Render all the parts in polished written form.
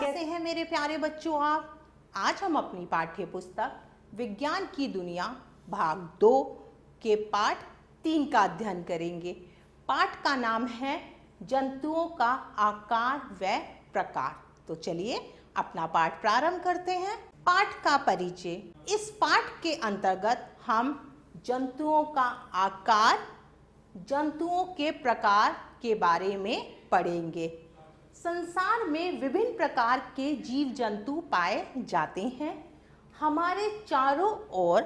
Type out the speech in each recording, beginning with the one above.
कैसे हैं मेरे प्यारे बच्चों आप? आज हम अपनी पाठ्य पुस्तक विज्ञान की दुनिया भाग 2 के पाठ 3 का अध्ययन करेंगे। पाठ का नाम है जंतुओं का आकार व प्रकार। तो चलिए अपना पाठ प्रारंभ करते हैं। पाठ का परिचय। इस पाठ के अंतर्गत हम जंतुओं का आकार, जंतुओं के प्रकार के बारे में पढ़ेंगे। संसार में विभिन्न प्रकार के जीव जंतु पाए जाते हैं। हमारे चारों ओर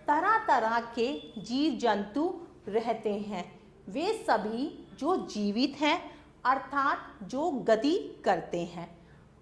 तरह तरह के जीव जंतु रहते हैं। वे सभी जो जीवित हैं, अर्थात जो गति करते हैं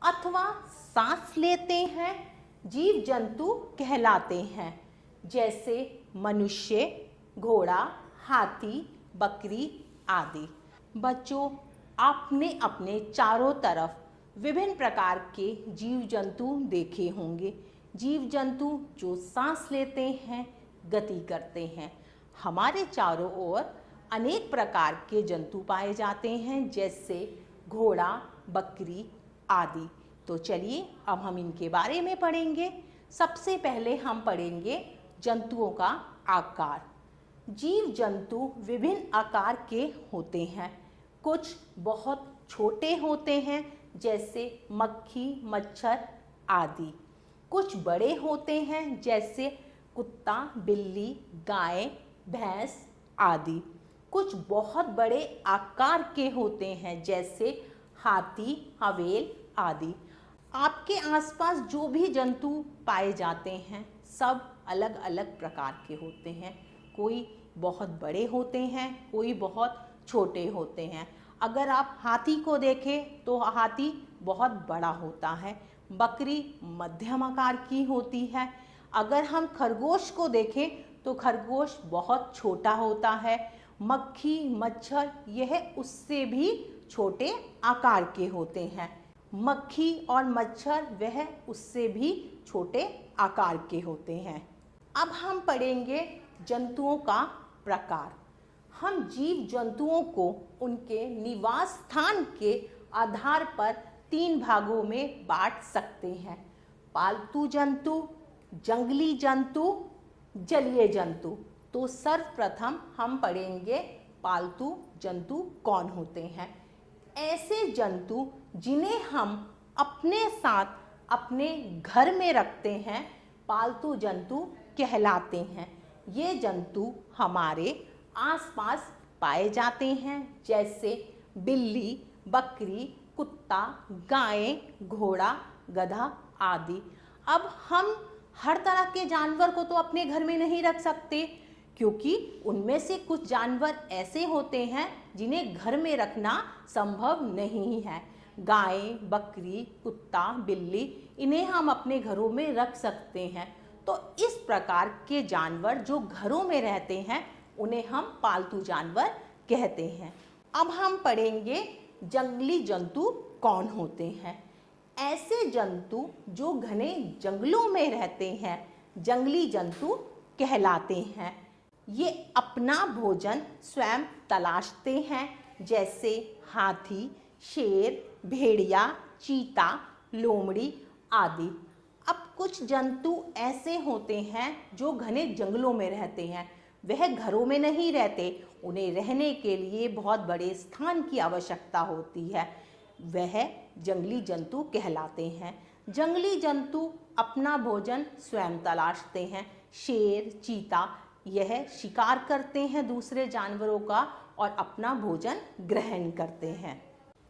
अथवा सांस लेते हैं, जीव जंतु कहलाते हैं। जैसे मनुष्य, घोड़ा, हाथी, बकरी आदि। बच्चों, आपने अपने चारों तरफ विभिन्न प्रकार के जीव जंतु देखे होंगे। जीव जंतु जो सांस लेते हैं, गति करते हैं। हमारे चारों ओर अनेक प्रकार के जंतु पाए जाते हैं, जैसे घोड़ा, बकरी आदि। तो चलिए अब हम इनके बारे में पढ़ेंगे। सबसे पहले हम पढ़ेंगे जंतुओं का आकार। जीव जंतु विभिन्न आकार के होते हैं। कुछ बहुत छोटे होते हैं, जैसे मक्खी, मच्छर आदि। कुछ बड़े होते हैं, जैसे कुत्ता, बिल्ली, गाय, भैंस आदि। कुछ बहुत बड़े आकार के होते हैं, जैसे हाथी, हवेल आदि। आपके आसपास जो भी जंतु पाए जाते हैं, सब अलग अलग प्रकार के होते हैं। कोई बहुत बड़े होते हैं, कोई बहुत छोटे होते हैं। अगर आप हाथी को देखें तो हाथी बहुत बड़ा होता है, बकरी मध्यम आकार की होती है। अगर हम खरगोश को देखें तो खरगोश बहुत छोटा होता है। मक्खी, मच्छर यह उससे भी छोटे आकार के होते हैं। मक्खी और मच्छर वह उससे भी छोटे आकार के होते हैं। अब हम पढ़ेंगे जंतुओं का प्रकार। हम जीव जंतुओं को उनके निवास स्थान के आधार पर 3 भागों में बांट सकते हैं। पालतू जंतु, जंगली जंतु, जलीय जंतु। तो सर्वप्रथम हम पढ़ेंगे पालतू जंतु कौन होते हैं। ऐसे जंतु जिन्हें हम अपने साथ अपने घर में रखते हैं, पालतू जंतु कहलाते हैं। ये जंतु हमारे आसपास पाए जाते हैं, जैसे बिल्ली, बकरी, कुत्ता, गाय, घोड़ा, गधा आदि। अब हम हर तरह के जानवर को तो अपने घर में नहीं रख सकते, क्योंकि उनमें से कुछ जानवर ऐसे होते हैं जिन्हें घर में रखना संभव नहीं है। गाय, बकरी, कुत्ता, बिल्ली इन्हें हम अपने घरों में रख सकते हैं। तो इस प्रकार के जानवर जो घरों में रहते हैं, उन्हें हम पालतू जानवर कहते हैं। अब हम पढ़ेंगे जंगली जंतु कौन होते हैं। ऐसे जंतु जो घने जंगलों में रहते हैं, जंगली जंतु कहलाते हैं। ये अपना भोजन स्वयं तलाशते हैं, जैसे हाथी, शेर, भेड़िया, चीता, लोमड़ी आदि। अब कुछ जंतु ऐसे होते हैं जो घने जंगलों में रहते हैं। वह घरों में नहीं रहते, उन्हें रहने के लिए बहुत बड़े स्थान की आवश्यकता होती है। वह जंगली जंतु कहलाते हैं। जंगली जंतु अपना भोजन स्वयं तलाशते हैं। शेर, चीता यह शिकार करते हैं दूसरे जानवरों का और अपना भोजन ग्रहण करते हैं।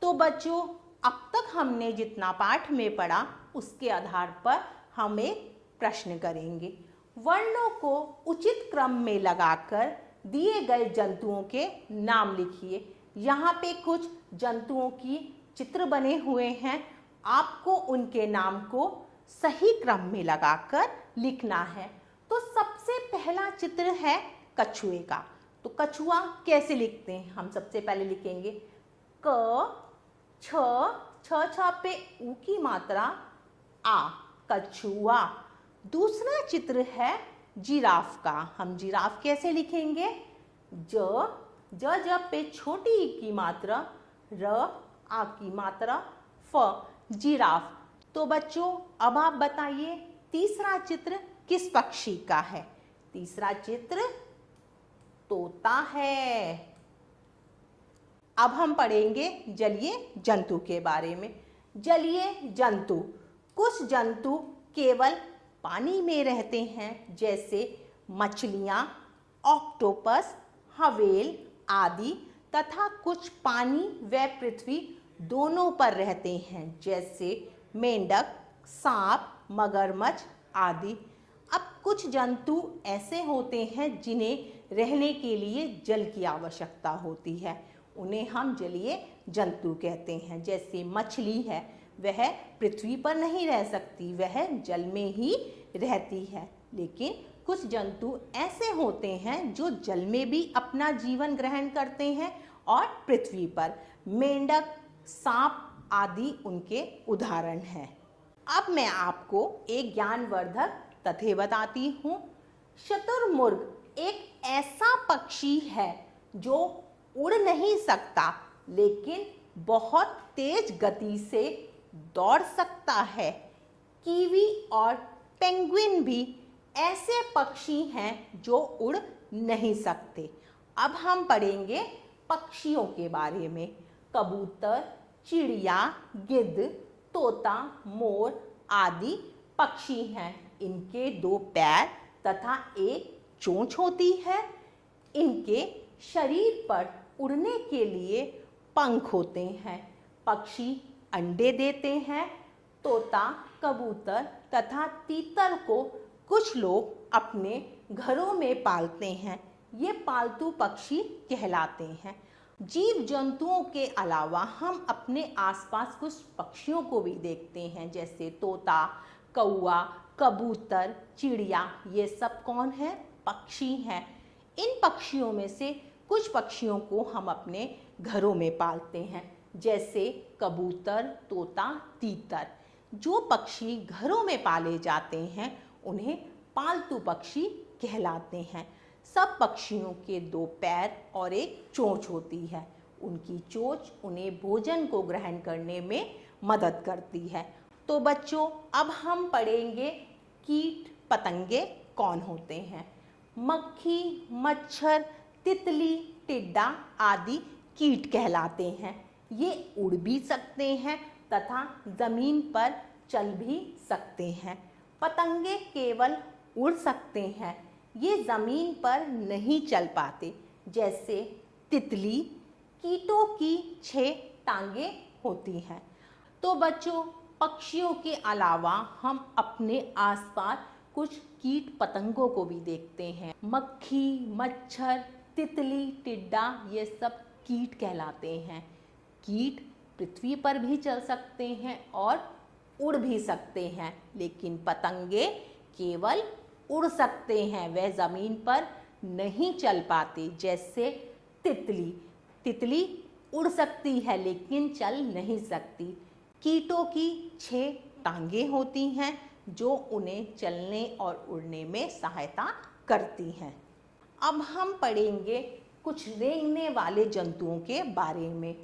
तो बच्चों, अब तक हमने जितना पाठ में पढ़ा उसके आधार पर हम एक प्रश्न करेंगे। वर्णों को उचित क्रम में लगाकर दिए गए जंतुओं के नाम लिखिए। यहाँ पे कुछ जंतुओं की चित्र बने हुए हैं। आपको उनके नाम को सही क्रम में लगाकर लिखना है। तो सबसे पहला चित्र है कछुए का। तो कछुआ कैसे लिखते हैं? हम सबसे पहले लिखेंगे क छ, छ पे ऊ की मात्रा आ, कछुआ। दूसरा चित्र है जिराफ का। हम जिराफ कैसे लिखेंगे? ज, ज पे छोटी ई की मात्रा, र आ की मात्रा, फ जिराफ। तो बच्चों अब आप बताइए तीसरा चित्र किस पक्षी का है? तीसरा चित्र तोता है। अब हम पढ़ेंगे जलीय जंतु के बारे में। जलीय जंतु, कुछ जंतु केवल पानी में रहते हैं जैसे मछलियाँ, ऑक्टोपस, हवेल आदि, तथा कुछ पानी व पृथ्वी दोनों पर रहते हैं जैसे मेंढक, सांप, मगरमच्छ आदि। अब कुछ जंतु ऐसे होते हैं जिन्हें रहने के लिए जल की आवश्यकता होती है, उन्हें हम जलीय जंतु कहते हैं। जैसे मछली है, वह पृथ्वी पर नहीं रह सकती, वह जल में ही रहती है। लेकिन कुछ जंतु ऐसे होते हैं जो जल में भी अपना जीवन ग्रहण करते हैं और पृथ्वी पर, मेंढक, सांप आदि उनके उदाहरण हैं। अब मैं आपको एक ज्ञानवर्धक तथ्य बताती हूँ। शुतुरमुर्ग एक ऐसा पक्षी है जो उड़ नहीं सकता लेकिन बहुत तेज गति से दौड़ सकता है। कीवी और पेंगुइन भी ऐसे पक्षी हैं जो उड़ नहीं सकते। अब हम पढ़ेंगे पक्षियों के बारे में। कबूतर, चिड़िया, गिद्ध, तोता, मोर आदि पक्षी हैं। इनके 2 पैर तथा एक चोंच होती है। इनके शरीर पर उड़ने के लिए पंख होते हैं। पक्षी अंडे देते हैं। तोता, कबूतर तथा तीतर को कुछ लोग अपने घरों में पालते हैं। ये पालतू पक्षी कहलाते हैं। जीव जंतुओं के अलावा हम अपने आसपास कुछ पक्षियों को भी देखते हैं जैसे तोता, कौआ, कबूतर, चिड़िया। ये सब कौन है? पक्षी हैं। इन पक्षियों में से कुछ पक्षियों को हम अपने घरों में पालते हैं जैसे कबूतर, तोता, तीतर। जो पक्षी घरों में पाले जाते हैं उन्हें पालतू पक्षी कहलाते हैं। सब पक्षियों के 2 पैर और एक चोंच होती है। उनकी चोंच उन्हें भोजन को ग्रहण करने में मदद करती है। तो बच्चों अब हम पढ़ेंगे कीट पतंगे कौन होते हैं। मक्खी, मच्छर, तितली, टिड्डा आदि कीट कहलाते हैं। ये उड़ भी सकते हैं तथा जमीन पर चल भी सकते हैं। पतंगे केवल उड़ सकते हैं, ये जमीन पर नहीं चल पाते। जैसे तितली, कीटों की 6 टांगे होती हैं। तो बच्चों पक्षियों के अलावा हम अपने आसपास कुछ कीट पतंगों को भी देखते हैं। मक्खी, मच्छर, तितली, टिड्डा ये सब कीट कहलाते हैं। कीट पृथ्वी पर भी चल सकते हैं और उड़ भी सकते हैं, लेकिन पतंगे केवल उड़ सकते हैं, वह जमीन पर नहीं चल पाते। जैसे तितली, तितली उड़ सकती है लेकिन चल नहीं सकती। कीटों की 6 टांगे होती हैं जो उन्हें चलने और उड़ने में सहायता करती हैं। अब हम पढ़ेंगे कुछ रेंगने वाले जंतुओं के बारे में।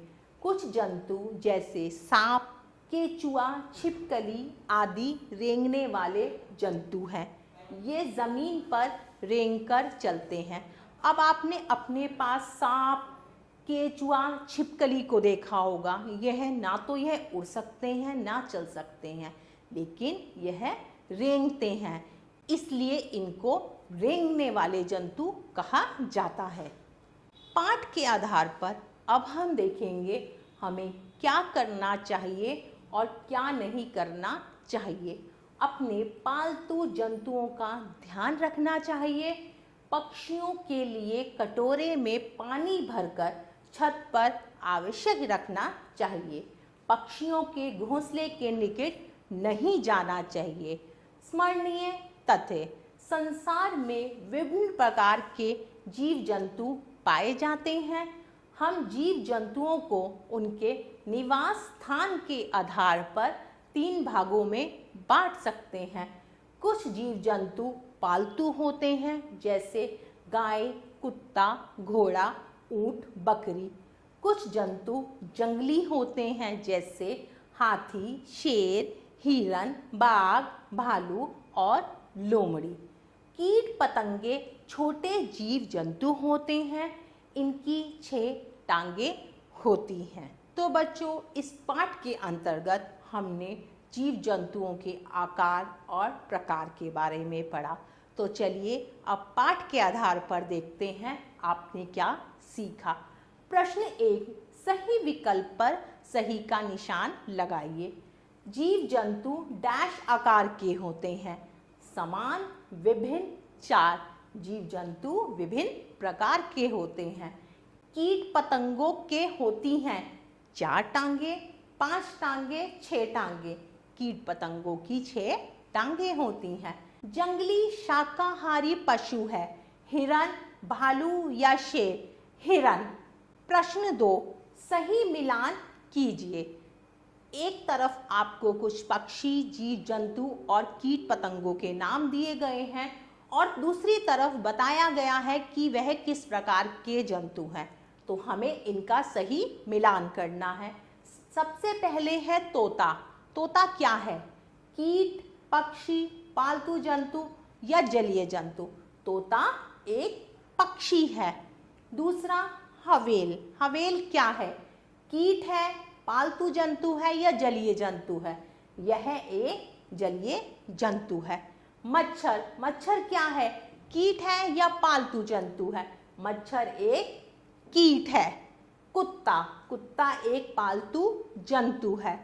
कुछ जंतु जैसे सांप, केचुआ, छिपकली आदि रेंगने वाले जंतु हैं। ये जमीन पर रेंगकर चलते हैं। अब आपने अपने पास सांप, केचुआ, छिपकली को देखा होगा। यह ना तो यह उड़ सकते हैं ना चल सकते हैं, लेकिन यह रेंगते हैं, इसलिए इनको रेंगने वाले जंतु कहा जाता है। पाठ के आधार पर अब हम देखेंगे हमें क्या करना चाहिए और क्या नहीं करना चाहिए। अपने पालतू जंतुओं का ध्यान रखना चाहिए। पक्षियों के लिए कटोरे में पानी भरकर छत पर आवश्यक रखना चाहिए। पक्षियों के घोंसले के निकट नहीं जाना चाहिए। स्मरणीय तथ्य, संसार में विभिन्न प्रकार के जीव जंतु पाए जाते हैं। हम जीव जंतुओं को उनके निवास स्थान के आधार पर 3 भागों में बांट सकते हैं। कुछ जीव जंतु पालतू होते हैं जैसे गाय, कुत्ता, घोड़ा ऊंट, बकरी। कुछ जंतु जंगली होते हैं जैसे हाथी, शेर, हिरन, बाघ, भालू और लोमड़ी। कीट पतंगे छोटे जीव जंतु होते हैं, इनकी 6 टांगे होती हैं। तो बच्चों, इस पाठ के अंतर्गत हमने जीव जंतुओं के आकार और प्रकार के बारे में पढ़ा। तो चलिए अब पाठ के आधार पर देखते हैं आपने क्या सीखा। प्रश्न 1, सही विकल्प पर सही का निशान लगाइए। जीव जंतु डैश आकार के होते हैं। समान, विभिन्न, 4। जीव जंतु विभिन्न प्रकार के होते हैं। कीट पतंगों के होती हैं 4 टांगे, 5 टांगे, 6 टांगे। कीट पतंगों की 6 टांगे होती हैं। जंगली शाकाहारी पशु है हिरन, भालू या शेर। हिरन। प्रश्न 2, सही मिलान कीजिए। एक तरफ आपको कुछ पक्षी, जीव जंतु और कीट पतंगों के नाम दिए गए हैं और दूसरी तरफ बताया गया है कि वह किस प्रकार के जंतु हैं। तो हमें इनका सही मिलान करना है। सबसे पहले है तोता। तोता क्या है? कीट, पक्षी, पालतू जंतु या जलीय जंतु? तोता एक पक्षी है। दूसरा हवेल। हवेल क्या है? कीट है, पालतू जंतु है या जलीय जंतु है? यह एक जलीय जंतु है। मच्छर। मच्छर क्या है? कीट है या पालतू जंतु है? मच्छर एक कीट है। कुत्ता। कुत्ता एक पालतू जंतु है।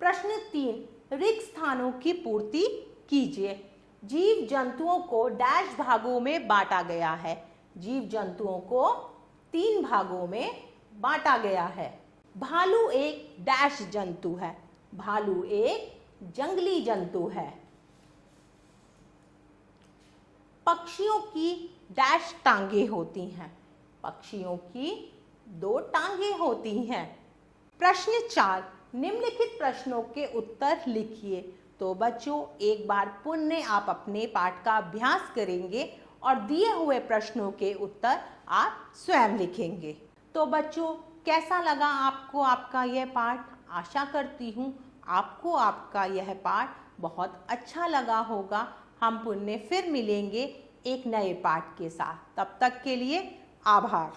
प्रश्न 3, रिक्त स्थानों की पूर्ति कीजिए। जीव जंतुओं को डैश भागों में बांटा गया है। जीव जंतुओं को 3 भागों में बांटा गया है। भालू एक डैश जंतु है। भालू एक जंगली जंतु है। पक्षियों की डैश टांगे होती हैं। पक्षियों की 2 टांगे होती हैं। प्रश्न 4, निम्नलिखित प्रश्नों के उत्तर लिखिए। तो बच्चों, एक बार पुनः आप अपने पाठ का अभ्यास करेंगे और दिए हुए प्रश्नों के उत्तर आप स्वयं लिखेंगे। तो बच्चों, कैसा लगा आपको आपका यह पाठ? आशा करती हूँ आपको आपका यह पाठ बहुत अच्छा लगा होगा। हम पुनः फिर मिलेंगे एक नए पाठ के साथ। तब तक के लिए आभार।